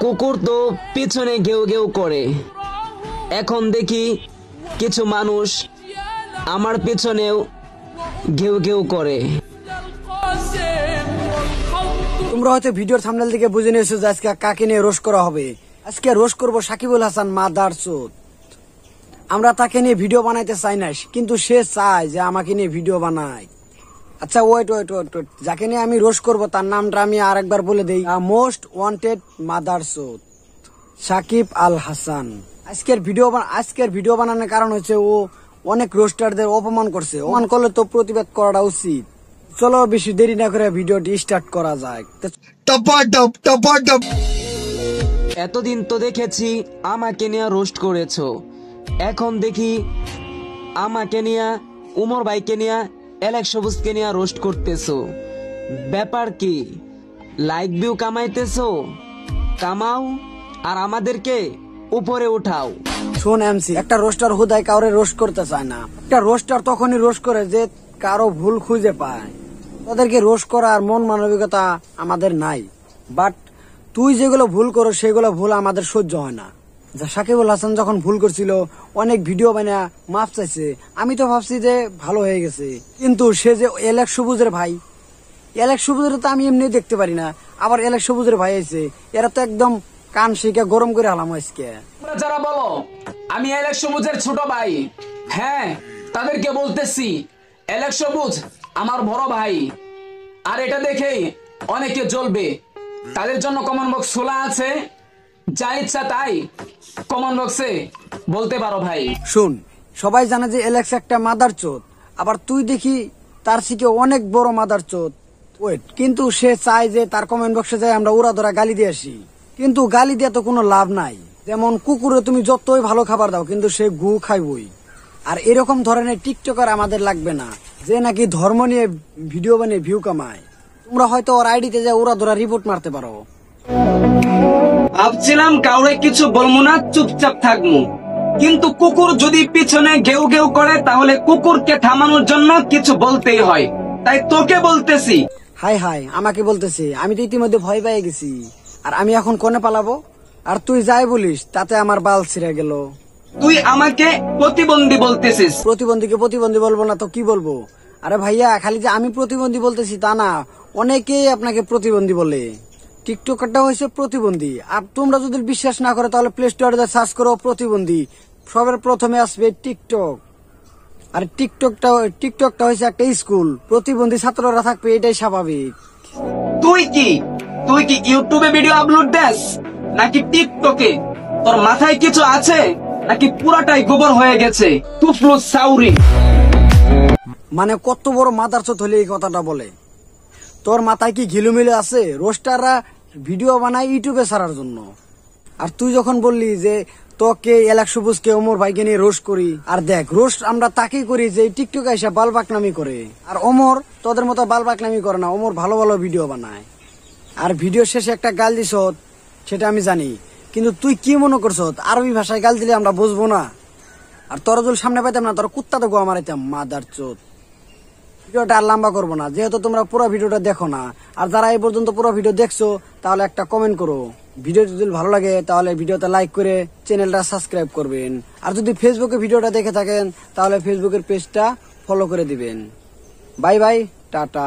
কুকুর তো পিছনে ঘেউ ঘেউ করে। এখন দেখি কিছু মানুষ আমার পিছনেও ঘেউ ঘেউ করে। তোমরা হয়তো ভিডিওর থাম্বনেল থেকে বুঝে নিয়েছো যে আজকে কাকে নিয়ে রোস্ট করা হবে। আজকে রোস্ট করবো সাকিবুল হাসান মাদারচোদ। আমরা তাকে নিয়ে ভিডিও বানাইতে চাই না, কিন্তু সে চায় যে আমাকে নিয়ে ভিডিও বানায়। আচ্ছা ওয়েট, যাকে নিয়ে আমি রোস্ট করবো তার নামটা আমি আরেকবার বলে দেই। Most wanted মাদারচোদ Shakib Al Hasan. আজকের ভিডিও বানানোর কারণ হচ্ছে ও অনেক রোস্টারদের অপমান করছে। অপমান করলে তো প্রতিবাদ করাটা উচিত। চলো বেশি দেরি না করে ভিডিওটি স্টার্ট করা যায়। এতদিন তো দেখেছি আমাকে নিয়ে রোস্ট করেছো, এখন দেখি আমাকে নিয়ে, উমর ভাইকে নিয়ে, এলেক্স সবুজকে নিয়ে রোস্ট করতেছো। ব্যাপার কি? Like view কামাইতেছো? কামাও আর আমাদেরকে উপরে উঠাও। শোন এমসি, একটা রোস্টার হুদায় কাউরে রোস্ট করতে চায় না। একটা রোস্টার তখনই রোস্ট করে যে কারো ভুল খুঁজে পায়। তাদেরকে রোস্ট করার মন মানবিকতা আমাদের নাই। বাট তুই যেগুলো ভুল করো সেগুলো ভুল আমাদের সহ্য হয় না। সাকিবুল হাসান যখন ভুল করছিল অনেক ভিডিও বানিয়ে মাফ চাইছে, আমি তো ভাবছি যে ভালো হয়ে গেছে। কিন্তু সে যে এলেক্স সবুজের ভাই, এলেক্স সবুজের তো আমি এমনি দেখতে পারি না, আবার এলেক্স সবুজের ভাই আছে, এরা তো একদম কান শিখে গরম করে হালাম আজকে। যারা বলো আমি এলেক্স সবুজের ছোট ভাই, হ্যাঁ তাদেরকে বলতেছি এলেক্স সবুজ আমার বড় ভাই। আর এটা দেখেই অনেকে জ্বলবে, তাদের জন্য কমেন্ট বক্স খোলা আছে, যা ইচ্ছা তাই কমেন্ট বক্সে বলতে পারো ভাই। শুন, সবাই জানে যে এলেক্স একটা মাদারচোদ, আবার তুই দেখি তার থেকে অনেক বড় মাদারচোদ। ওয়েট, কিন্তু সে চায় যে তার কমেন্ট বক্সে যায় আমরা উড়া ধরা গালি দিয়ে আসি, কিন্তু গালি দিয়ে তো কোনো লাভ নাই। যেমন কুকুরে তুমি যতই ভালো খাবার দাও কিন্তু সে গু খাইবই। আর এরকম ধরনের টিকটকার আমাদের লাগবে না যে নাকি ধর্ম নিয়ে ভিডিও বানিয়ে ভিউ কামায়। তোমরা হয়তো ওর আইডিতে যা উড়া ধরা রিপোর্ট মারতে পারো। ভাবছিলাম কাউরে কিছু বলবো না, চুপচাপ থাকবো, কিন্তু কুকুর যদি পিছনে ঘেউ ঘেউ করে তাহলে কুকুরকে থামানোর জন্য কিছু বলতেই হয়, তাই তোকে বলতেছি। হাই আমাকে বলতেছে, আমি তো ইতিমধ্যে ভয় পেয়ে গেছি। আর আমি এখন কোনে পালাবো? আর তুই যাই বলিস তাতে আমার বাল ছিঁড়ে গেল। তুই আমাকে প্রতিবন্ধী বলতেছিস। প্রতিবন্ধীকে প্রতিবন্ধী বলবো না তো কি বলবো? আরে ভাইয়া, খালি যে আমি প্রতিবন্ধী বলতেছি তা না, অনেকেই আপনাকে প্রতিবন্ধী বলে। টিকটকারটা হয়েছে প্রতিবন্ধী। আর তোমরা যদি বিশ্বাস না করো তাহলে প্লে স্টোরে সার্চ করো প্রতিবন্ধী, সবার প্রথমে আসবে টিকটক। আর টিকটকটা হয়েছে একটা স্কুল, প্রতিবন্ধী ছাত্ররা থাকবে, এটাই স্বাভাবিক। তুই কি ইউটিউবে ভিডিও আপলোড দেস নাকি টিকটকে? তোর মাথায় কিছু আছে নাকি পুরাটাই গোবর হয়ে গেছে? তুফলু সাউরি। মানে কত বড় মাদারচোদ হলে এই কথাটা বলে? তোর মাথায় কি ঘিলুমিলে আছে? রোস্টাররা ভিডিও বানায় ইউটিউবে ছাড়ার জন্য। আর তুই যখন বললি যে তোকে এলেক্স সবুজকে ওমর ভাইকে নিয়ে রোস্ট করি, আর দেখ রোস্ট আমরা তাকেই করি যে টিকটকে এসে বালবাকনামি করে। আর ওমর তোদের মতো বালবাকনামি করে না, ওমর ভালো ভালো ভিডিও বানায়। আর ভিডিও শেষে একটা গাল দিস সেটা আমি জানি, কিন্তু তুই কি মনে করছ আরবি ভাষায় গাল দিলে আমরা বুঝবো না? আর তোর যদি সামনে পাইতাম না তোর কুত্তা তো গোয়া মারাইতাম মাদারচোদ। ভিডিওটা আর লম্বা করবো না, যেহেতু তোমরা পুরো ভিডিওটা দেখো না। আর যারা এই পর্যন্ত পুরো ভিডিও দেখছো তাহলে একটা কমেন্ট করো। ভিডিও যদি ভালো লাগে তাহলে ভিডিওতে লাইক করে চ্যানেলটা সাবস্ক্রাইব করবেন। আর যদি ফেসবুকে ভিডিওটা দেখে থাকেন তাহলে ফেসবুকের পেজটা ফলো করে দিবেন। Bye bye, tata.